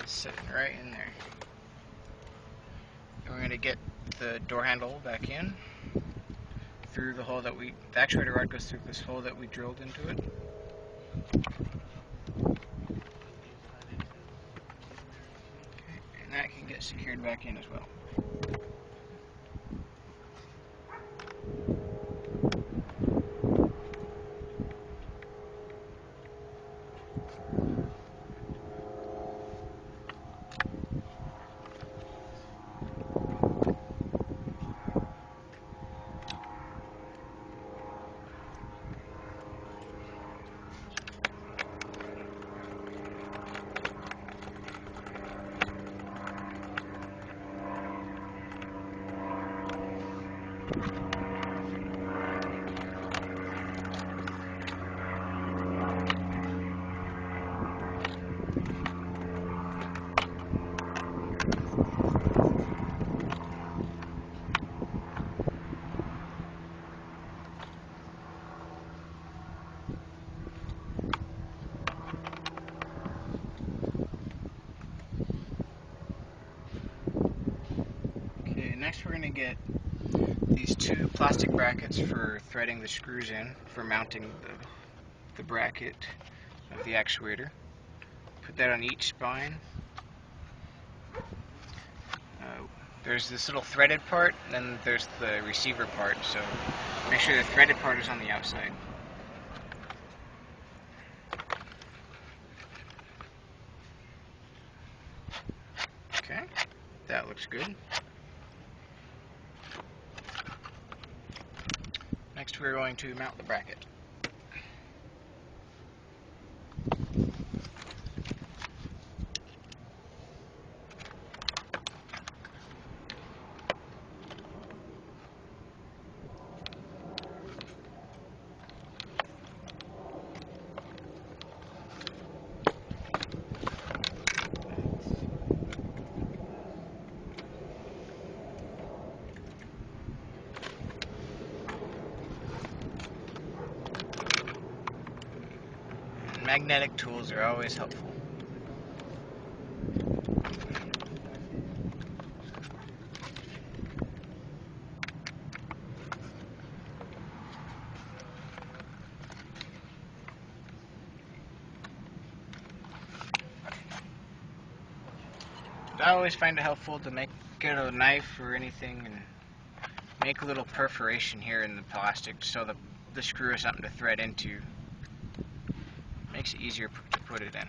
It's sitting right in there. And we're going to get the door handle back in through the hole that the actuator rod goes through this hole that we drilled into it. Okay, and that can get secured back in as well. Okay, next we're going to get these two plastic brackets for threading the screws in, for mounting the bracket of the actuator. Put that on each spine. There's this little threaded part, and then there's the receiver part, so make sure the threaded part is on the outside. Okay, that looks good. Next we're going to mount the bracket. Magnetic tools are always helpful. I always find it helpful to get a knife or anything and make a little perforation here in the plastic so the screw is something to thread into. Makes it easier to put it in.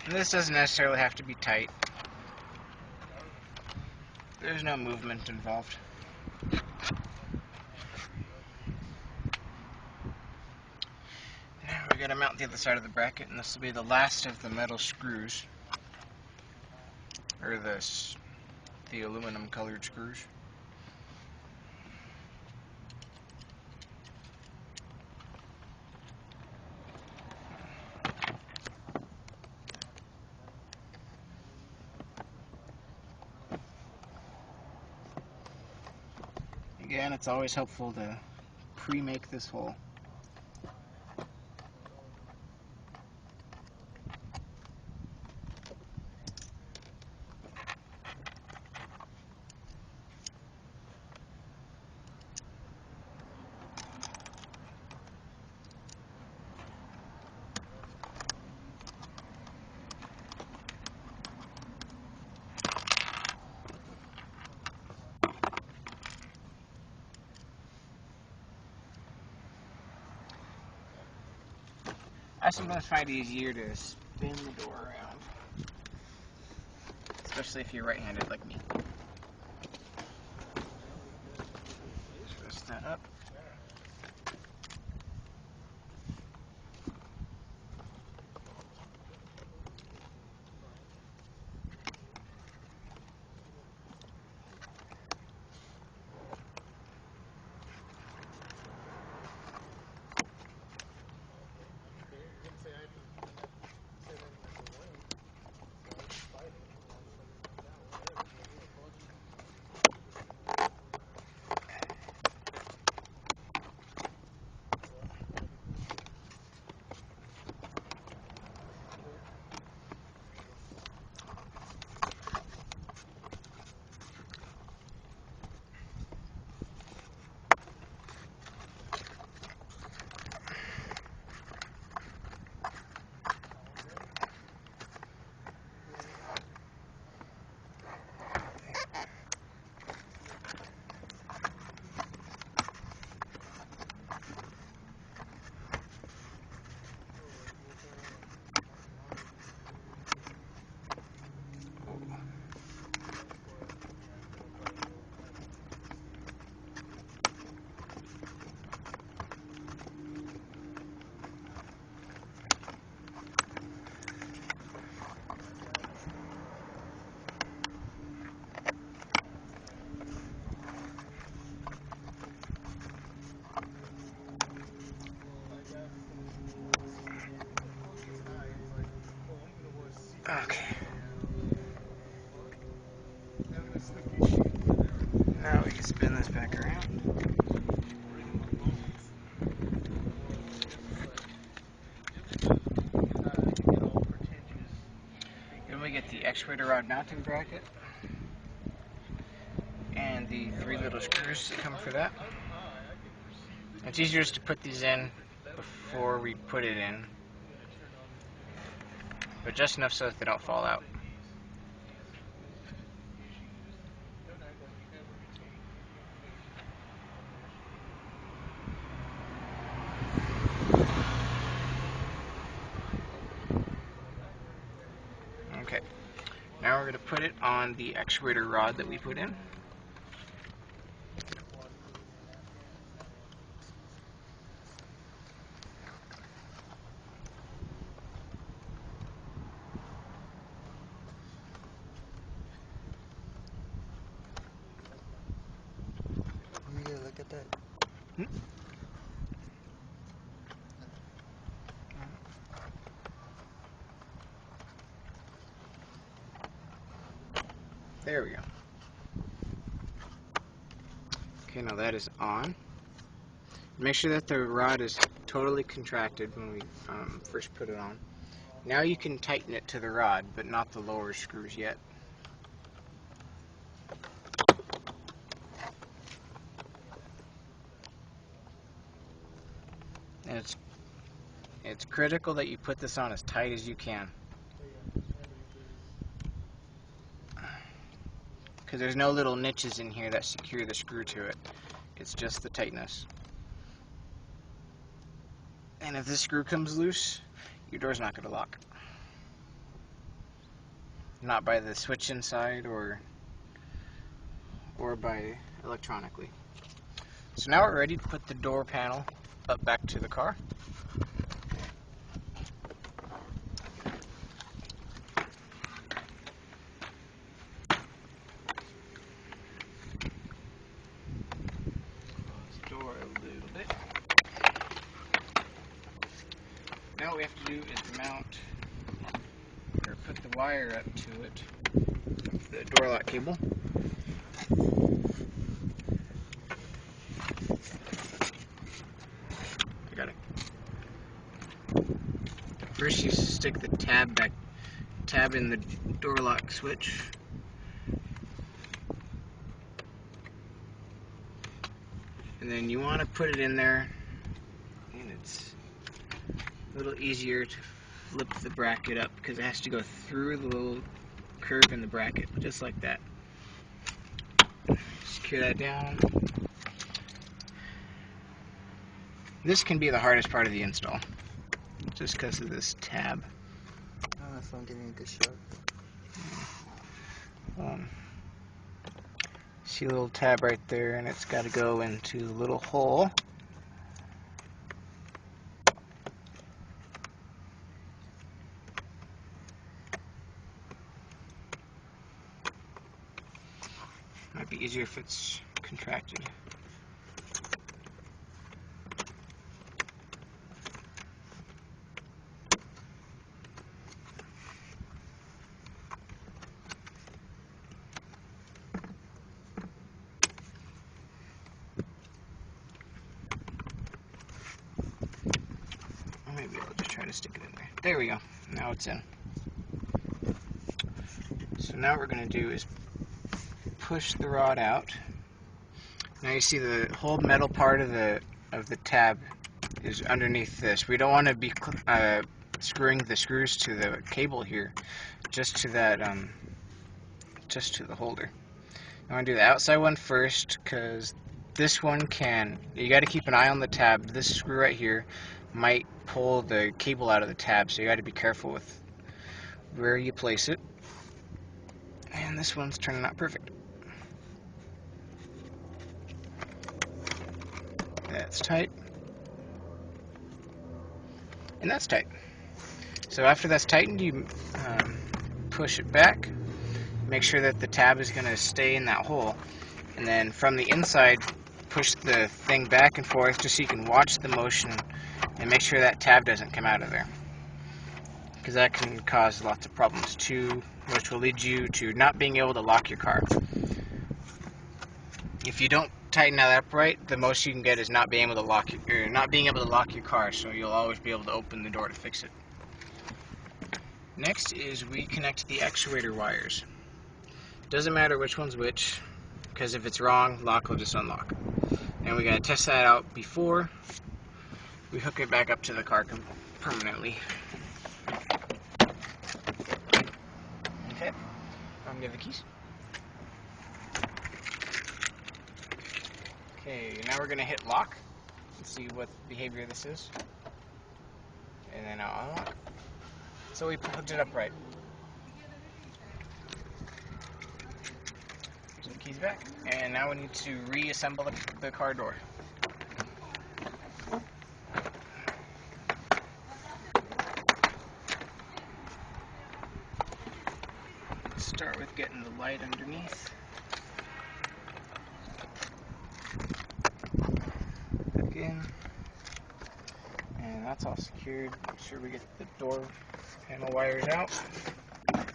And this doesn't necessarily have to be tight. There's no movement involved. Now we're going to mount the other side of the bracket, and this will be the last of the metal screws, or the aluminum colored screws. Yeah, and it's always helpful to pre-make this hole. I sometimes find it easier to spin the door around, especially if you're right-handed like me. Twist that up. Okay. Now we can spin this back around. Then we get the actuator rod mounting bracket and the 3 little screws that come for that. It's easier just to put these in before we put it in, but just enough so that they don't fall out. Okay, now we're going to put it on the actuator rod that we put in. Let me look at that. There we go. Okay, now that is on. Make sure that the rod is totally contracted when we first put it on. Now you can tighten it to the rod, but not the lower screws yet. And it's critical that you put this on as tight as you can, because there's no little niches in here that secure the screw to it. It's just the tightness. And if this screw comes loose, your door's not going to lock. Not by the switch inside or by electronically. So now we're ready to put the door panel up back to the car. Close the door a little bit. Now what we have to do is mount or put the wire up to it, the door lock cable. first you stick the tab in the door lock switch. And then you want to put it in there, and it's a little easier to flip the bracket up because it has to go through the little curve in the bracket, just like that. Secure that down. This can be the hardest part of the install, just because of this tab. I don't know if I'm getting a good shot. See a little tab right there, and it's got to go into a little hole. Might be easier if it's contracted. Maybe I'll just try to stick it in there. There we go. Now it's in. So now what we're going to do is push the rod out. Now you see the whole metal part of the tab is underneath this. We don't want to be screwing the screws to the cable here, just to that just to the holder. I want to do the outside one first because this one you got to keep an eye on the tab. This screw right here might pull the cable out of the tab, so you got to be careful with where you place it. And this one's turning out perfect. That's tight. And that's tight. So after that's tightened, you push it back. Make sure that the tab is going to stay in that hole. And then from the inside, push the thing back and forth just so you can watch the motion and make sure that tab doesn't come out of there. Because that can cause lots of problems too, which will lead you to not being able to lock your car. If you don't tighten that up right, the most you can get is not being able to lock your car, so you'll always be able to open the door to fix it. Next is we connect the actuator wires. Doesn't matter which one's which, because if it's wrong, lock will just unlock. And we gotta test that out before we hook it back up to the car permanently. Okay, I'll give the keys. Okay, now we're gonna hit lock and see what behavior this is. And then I'll unlock. So we hooked it up right. Put the keys back, and now we need to reassemble the car door. Start with getting the light underneath. Back in. And that's all secured. Make sure we get the door panel wires out. Make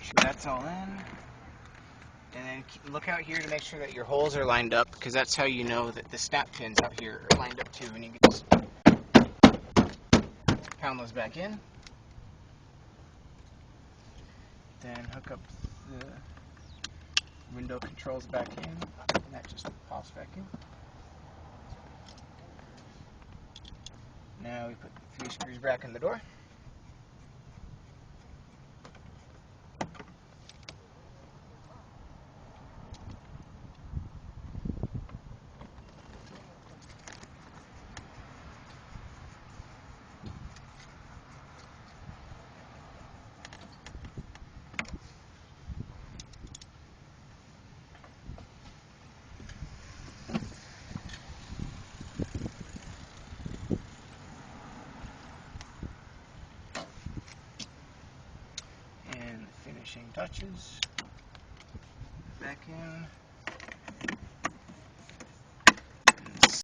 sure that's all in. And then look out here to make sure that your holes are lined up, because that's how you know that the snap pins out here are lined up too. And you can just pound those back in. Then hook up the window controls back in, and that just pops back in. Now we put the 3 screws back in the door. And the finishing touches. Back in.